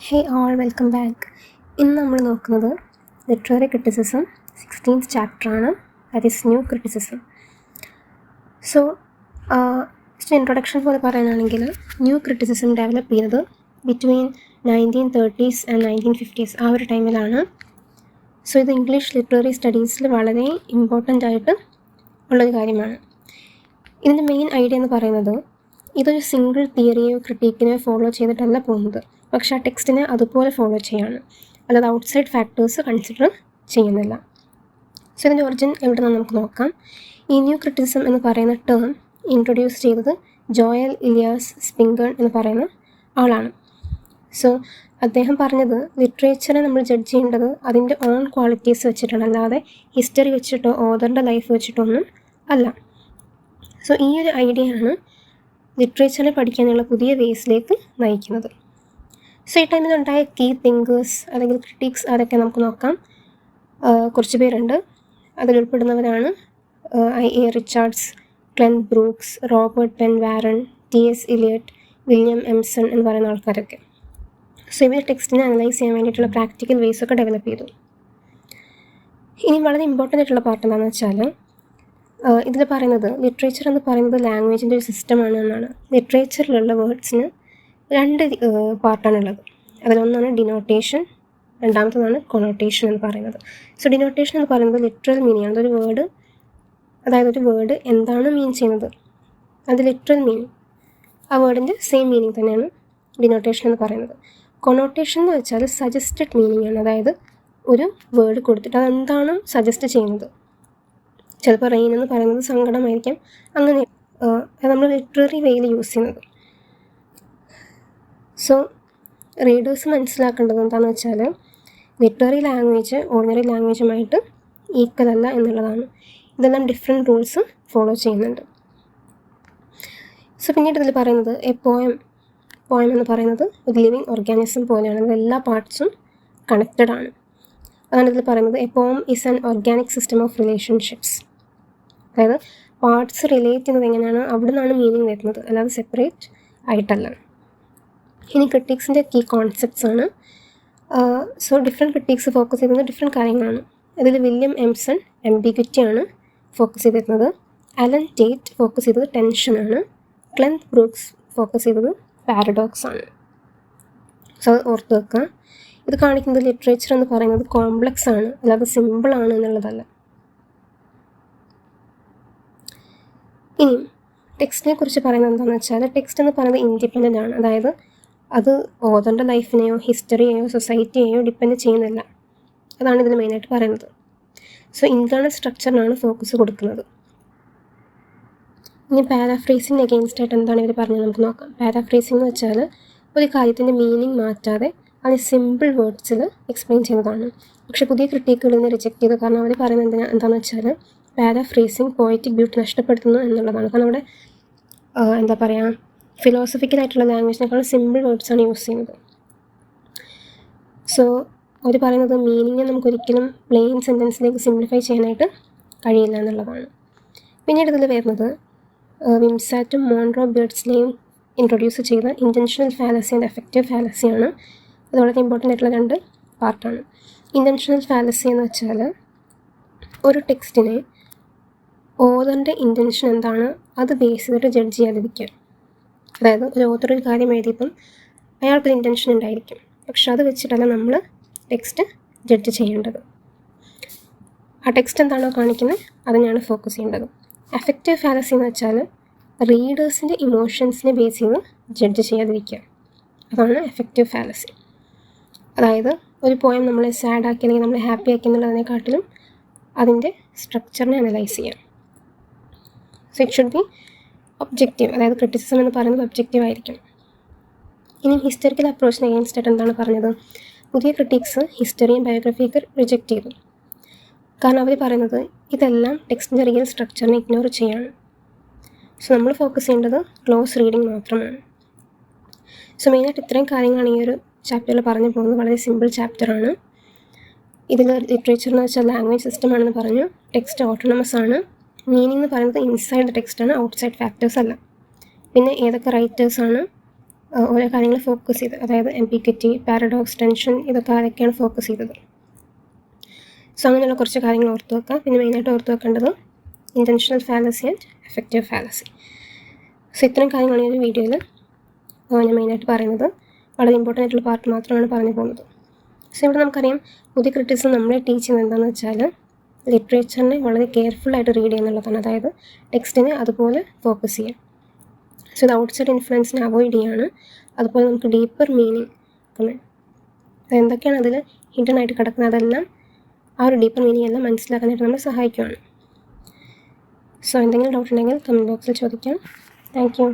ഹേ all welcome back. ഇന്ന് നമ്മൾ നോക്കുന്നത് ലിറ്റററി ക്രിറ്റിസിസം 16th ചാപ്റ്ററാണ്. That is new criticism. So introduction പോലെ പറയാനാണെങ്കിൽ ന്യൂ ക്രിറ്റിസിസം ഡെവലപ്പ് ചെയ്തത് ബിറ്റ്വീൻ 1930s ആൻഡ് 1950s ആ ഒരു ടൈമിലാണ്. സോ ഇത് ഇംഗ്ലീഷ് ലിറ്റററി സ്റ്റഡീസിൽ വളരെ ഇമ്പോർട്ടൻ്റ് ആയിട്ട് ഉള്ളൊരു കാര്യമാണ്. ഇതിൻ്റെ മെയിൻ ഐഡിയ എന്ന് പറയുന്നത് ഇതൊരു സിംഗിൾ തിയറിയോ ക്രിട്ടിക്കിനെയോ ഫോളോ ചെയ്തിട്ടല്ല പോകുന്നത്, പക്ഷേ ആ ടെക്സ്റ്റിനെ അതുപോലെ ഫോളോ ചെയ്യാണ്, അല്ലാതെ ഔട്ട്സൈഡ് ഫാക്ടേഴ്സ് കൺസിഡർ ചെയ്യുന്നില്ല. സോ ഇതിൻ്റെ ഒറിജിൻ എവിടെ നിന്ന് നമുക്ക് നോക്കാം. ഈ ന്യൂ ക്രിറ്റിസിസം എന്ന് പറയുന്ന ടേം ഇൻട്രൊഡ്യൂസ് ചെയ്തത് ജോയൽ ഇലിയാസ് സ്പിങ്കൺ എന്ന് പറയുന്ന ആളാണ്. സോ അദ്ദേഹം പറഞ്ഞത് ലിറ്ററേച്ചറെ നമ്മൾ ജഡ്ജ് ചെയ്യേണ്ടത് അതിൻ്റെ ഓൺ ക്വാളിറ്റീസ് വെച്ചിട്ടാണ്, അല്ലാതെ ഹിസ്റ്ററി വെച്ചിട്ടോ ഓതറിൻ്റെ ലൈഫ് വെച്ചിട്ടോ ഒന്നും അല്ല. സോ ഈ ഒരു ഐഡിയയാണ് ലിറ്ററേച്ചറിനെ പഠിക്കാനുള്ള പുതിയ വേസിലേക്ക് നയിക്കുന്നത്. സോ ഈ ടൈമിലുണ്ടായ കീ തിങ്കേഴ്സ് അല്ലെങ്കിൽ ക്രിട്ടിക്സ് അതൊക്കെ നമുക്ക് നോക്കാം. കുറച്ച് പേരുണ്ട്. അതിലുൾപ്പെടുന്നവരാണ് I.A. Richards, Cleanth Brooks, Robert Penn Warren, T.S. Eliot, William Empson എന്ന് പറയുന്ന ആൾക്കാരൊക്കെ. സോ ഇവർ ടെക്സ്റ്റിനെ അനലൈസ് ചെയ്യാൻ വേണ്ടിയിട്ടുള്ള പ്രാക്ടിക്കൽ വേസൊക്കെ ഡെവലപ്പ് ചെയ്തു. ഇനി വളരെ ഇമ്പോർട്ടൻ്റ് ആയിട്ടുള്ള പാർട്ട് എന്താണെന്ന് വെച്ചാൽ ഇതിൽ പറയുന്നത് ലിറ്ററേച്ചർ എന്ന് പറയുന്നത് ലാംഗ്വേജിൻ്റെ ഒരു സിസ്റ്റമാണ് എന്നാണ്. ലിറ്ററേച്ചറിലുള്ള വേർഡ്സിന് രണ്ട് പാർട്ടാണുള്ളത്. അതിലൊന്നാണ് ഡിനോട്ടേഷൻ, രണ്ടാമത്തതാണ് കൊണോട്ടേഷൻ എന്ന് പറയുന്നത്. സോ ഡിനോട്ടേഷൻ എന്ന് പറയുന്നത് ലിറ്ററൽ മീനിങ് ആണ്. അതൊരു വേർഡ്, അതായത് ഒരു വേർഡ് എന്താണ് മീൻ ചെയ്യുന്നത് അത് ലിറ്ററൽ മീനിങ്, ആ വേർഡിൻ്റെ സെയിം മീനിങ് തന്നെയാണ് ഡിനോട്ടേഷൻ എന്ന് പറയുന്നത്. കൊണോട്ടേഷൻ എന്ന് വെച്ചാൽ സജസ്റ്റഡ് മീനിങ് ആണ്. അതായത് ഒരു വേർഡ് കൊടുത്തിട്ട് അതെന്താണ് സജസ്റ്റ് ചെയ്യുന്നത്. ചിലപ്പോൾ റെയിൻ എന്ന് പറയുന്നത് സങ്കടമായിരിക്കാം, അങ്ങനെ നമ്മൾ ലിറ്റററി വേയിൽ യൂസ് ചെയ്യുന്നത്. സോ റീഡേഴ്സ് മനസ്സിലാക്കേണ്ടത് എന്താണെന്ന് വെച്ചാൽ ലിറ്റററി ലാംഗ്വേജ് ഓർഡിനറി ലാംഗ്വേജുമായിട്ട് ഈക്വൽ അല്ല എന്നുള്ളതാണ്. ഇതെല്ലാം ഡിഫറെൻറ്റ് റൂൾസ് ഫോളോ ചെയ്യുന്നുണ്ട്. സോ പിന്നീട് ഇതിൽ പറയുന്നത് പോയം എന്ന് പറയുന്നത് ഒരു ലിവിങ് ഓർഗാനിസം പോലെയാണ്. അതിൽ എല്ലാ പാർട്സും കണക്റ്റഡ് ആണ്. അതാണ് ഇതിൽ പറയുന്നത് A poem is an organic system of relationships. അതായത് പാർട്സ് റിലേറ്റ് ചെയ്യുന്നത് എങ്ങനെയാണ് അവിടെ നിന്നാണ് മീനിങ് വരുന്നത്, അല്ലാതെ സെപ്പറേറ്റ് ആയിട്ടല്ല. ഇനി ക്രിട്ടിക്സിൻ്റെ കീ കോൺസെപ്റ്റ്സ് ആണ്. സോ ഡിഫറെൻറ്റ് ക്രിട്ടിക്സ് ഫോക്കസ് ചെയ്യുന്നത് ഡിഫറെൻറ്റ് കാര്യങ്ങളാണ്. ഇതിൽ വില്യം എംസൺ എംബിഗ്വിറ്റിയാണ് ഫോക്കസ് ചെയ്തിരുന്നത്. അലൻ ടേറ്റ് ഫോക്കസ് ചെയ്തത് ടെൻഷനാണ്. ക്ലെൻ ബ്രൂക്സ് ഫോക്കസ് ചെയ്തത് പാരഡോക്സ് ആണ്. സോ അത് ഓർത്ത് വെക്കുക. ഇത് കാണിക്കുന്നത് ലിറ്ററേച്ചർ എന്ന് പറയുന്നത് കോംപ്ലക്സ് ആണ്, അല്ലാതെ സിമ്പിളാണ് എന്നുള്ളതല്ല. ഇനി ടെക്സ്റ്റിനെ കുറിച്ച് പറയുന്നത് എന്താണെന്ന് വെച്ചാൽ ടെക്സ്റ്റ് എന്ന് പറയുന്നത് ഇൻഡിപെൻഡൻ്റ് ആണ്. അതായത് അത് ഓതറിൻ്റെ ലൈഫിനെയോ ഹിസ്റ്ററിയെയോ സൊസൈറ്റിയെയോ ഡിപ്പെൻഡ് ചെയ്യുന്നില്ല. അതാണ് ഇതിൽ മെയിനായിട്ട് പറയുന്നത്. സോ ഇൻറ്റേർണൽ സ്ട്രക്ചറിനാണ് ഫോക്കസ് കൊടുക്കുന്നത്. ഇനി പാരാഫ്രേസിങ് അഗെയിൻസ്റ്റ് ആയിട്ട് എന്താണ് ഇവർ പറഞ്ഞത് നമുക്ക് നോക്കാം. പാരാഫ്രേസിംഗ് എന്ന് വെച്ചാൽ ഒരു കാര്യത്തിൻ്റെ മീനിങ് മാറ്റാതെ അത് സിമ്പിൾ വേർഡ്സിൽ എക്സ്പ്ലെയിൻ ചെയ്യുന്നതാണ്. പക്ഷേ പുതിയ ക്രിട്ടിക്കുകളിൽ നിന്ന് റിജക്റ്റ് ചെയ്തു. കാരണം അവർ പറയുന്നത് എന്താണെന്ന് വെച്ചാൽ പാരാഫ്രേസിങ് പോയറ്റിക് ബ്യൂട്ടി നഷ്ടപ്പെടുത്തുന്നു എന്നുള്ളതാണ്. കാരണം അവിടെ എന്താ പറയുക, ഫിലോസഫിക്കലായിട്ടുള്ള ലാംഗ്വേജിനേക്കാളും സിമ്പിൾ വേർഡ്സാണ് യൂസ് ചെയ്യുന്നത്. സോ അവർ പറയുന്നത് മീനിങ് നമുക്കൊരിക്കലും പ്ലെയിൻ സെൻറ്റൻസിലേക്ക് സിംപ്ലിഫൈ ചെയ്യാനായിട്ട് കഴിയില്ല എന്നുള്ളതാണ്. പിന്നീട് ഇതിൽ വരുന്നത് വിംസാറ്റും മോൺറോ ബേർഡ്സ്ലെയും ഇൻട്രൊഡ്യൂസ് ചെയ്ത ഇൻറ്റൻഷണൽ ഫാലസി ആൻഡ് എഫക്റ്റീവ് ഫാലസിയാണ്. അത് വളരെ ഇമ്പോർട്ടൻ്റ് ആയിട്ടുള്ള രണ്ട് പാർട്ടാണ്. ഇൻറ്റൻഷണൽ ഫാലസി എന്ന് വെച്ചാൽ ഒരു ടെക്സ്റ്റിനെ ഓതറിൻ്റെ ഇൻറ്റൻഷൻ എന്താണ് അത് ബേസ് ചെയ്തിട്ട് ജഡ്ജ് ചെയ്യാതിരിക്കുക. അതായത് ഒരു ഓതർ ഒരു കാര്യം എഴുതിയപ്പം അയാൾക്കൊരു ഇൻറ്റൻഷൻ ഉണ്ടായിരിക്കും, പക്ഷെ അത് വെച്ചിട്ടല്ല നമ്മൾ ടെക്സ്റ്റ് ജഡ്ജ് ചെയ്യേണ്ടത്. ആ ടെക്സ്റ്റ് എന്താണോ കാണിക്കുന്നത് അതിനാണ് ഫോക്കസ് ചെയ്യേണ്ടത്. എഫക്റ്റീവ് ഫാലസി എന്ന് വെച്ചാൽ റീഡേഴ്സിൻ്റെ ഇമോഷൻസിനെ ബേസ് ചെയ്ത് ജഡ്ജ് ചെയ്യാതിരിക്കുക. അതാണ് എഫക്റ്റീവ് ഫാലസി. അതായത് ഒരു പോയം നമ്മളെ സാഡ് ആക്കി അല്ലെങ്കിൽ നമ്മളെ ഹാപ്പി ആക്കി എന്നുള്ളതിനെക്കാട്ടിലും അതിൻ്റെ സ്ട്രക്ചറിനെ അനലൈസ് ചെയ്യാം. So it should be objective. അതായത് ക്രിറ്റിസിസം എന്ന് പറയുന്നത് ഒബ്ജക്റ്റീവ് ആയിരിക്കും. ഇനി ഹിസ്റ്ററിക്കൽ അപ്രോച്ചിന് അഗെയിൻസ്റ്റ് ആയിട്ട് എന്താണ് പറഞ്ഞത്. പുതിയ ക്രിട്ടിക്സ് ഹിസ്റ്ററിയും ബയോഗ്രഫിയൊക്കെ റിജക്റ്റ് ചെയ്തു. കാരണം അവർ പറയുന്നത് ഇതെല്ലാം ടെക്സ്റ്റിൻ്റെ റിയൽ സ്ട്രക്ചറിനെ ഇഗ്നോർ ചെയ്യാണ്. സോ നമ്മൾ ഫോക്കസ് ചെയ്യേണ്ടത് ക്ലോസ് റീഡിങ് മാത്രമാണ്. സോ മെയിനായിട്ട് ഇത്രയും കാര്യങ്ങളാണ് ഈ ഒരു ചാപ്റ്ററിൽ പറഞ്ഞു പോകുന്നത്. വളരെ സിമ്പിൾ ചാപ്റ്ററാണ്. ഇതിൽ ലിറ്ററേച്ചർ എന്ന് വെച്ചാൽ ലാംഗ്വേജ് സിസ്റ്റമാണെന്ന് പറഞ്ഞു. ടെക്സ്റ്റ് ഓട്ടോണമസ് ആണ്. മീനിങ് എന്ന് പറയുന്നത് ഇൻസൈഡ് ദ ടെക്സ്റ്റാണ്, ഔട്ട്സൈഡ് ഫാക്ടേഴ്സ് അല്ല. പിന്നെ ഏതൊക്കെ റൈറ്റേഴ്സാണ് ഓരോ കാര്യങ്ങൾ ഫോക്കസ് ചെയ്ത്, അതായത് എംപിറ്റിറ്റി, പാരഡോക്സ്, ടെൻഷൻ, ഇതൊക്കെ ആരൊക്കെയാണ് ഫോക്കസ് ചെയ്തത്. സോ അങ്ങനെയുള്ള കുറച്ച് കാര്യങ്ങൾ ഓർത്ത് വെക്കുക. പിന്നെ മെയിനായിട്ട് ഓർത്ത് വെക്കേണ്ടത് intentional fallacy and effective fallacy. So ഇത്തരം കാര്യങ്ങളാണ് ഈ ഒരു വീഡിയോയിൽ ഞാൻ മെയിനായിട്ട് പറയുന്നത്. വളരെ ഇമ്പോർട്ടൻ്റ് ആയിട്ടുള്ള പാർട്ട് മാത്രമാണ് പറഞ്ഞു പോകുന്നത്. സോ ഇവിടെ നമുക്കറിയാം പുതിയ ക്രിറ്റിസിസം നമ്മളെ ടീച്ച് ചെയ്യുന്നത് എന്താണെന്ന് വെച്ചാൽ ലിറ്ററേച്ചറിനെ വളരെ കെയർഫുള്ളായിട്ട് റീഡ് ചെയ്യുന്നുള്ളതാണ്. അതായത് ടെക്സ്റ്റിനെ അതുപോലെ ഫോക്കസ് ചെയ്യാം. സോ ഇത് ഔട്ട്സൈഡ് ഇൻഫ്ലുവൻസിനെ അവോയ്ഡ് ചെയ്യാണ്. അതുപോലെ നമുക്ക് ഡീപ്പർ മീനിങ് എന്തൊക്കെയാണ് അതിൽ ഹിഡൻ ആയിട്ട് കിടക്കുന്നത് അതെല്ലാം ആ ഒരു ഡീപ്പർ മീനിങ് എല്ലാം മനസ്സിലാക്കാനായിട്ട് നമ്മളെ സഹായിക്കുകയാണ്. സോ എന്തെങ്കിലും ഡൗട്ട് ഉണ്ടെങ്കിൽ കമൻറ്റ് ബോക്സിൽ ചോദിക്കാം. Thank you.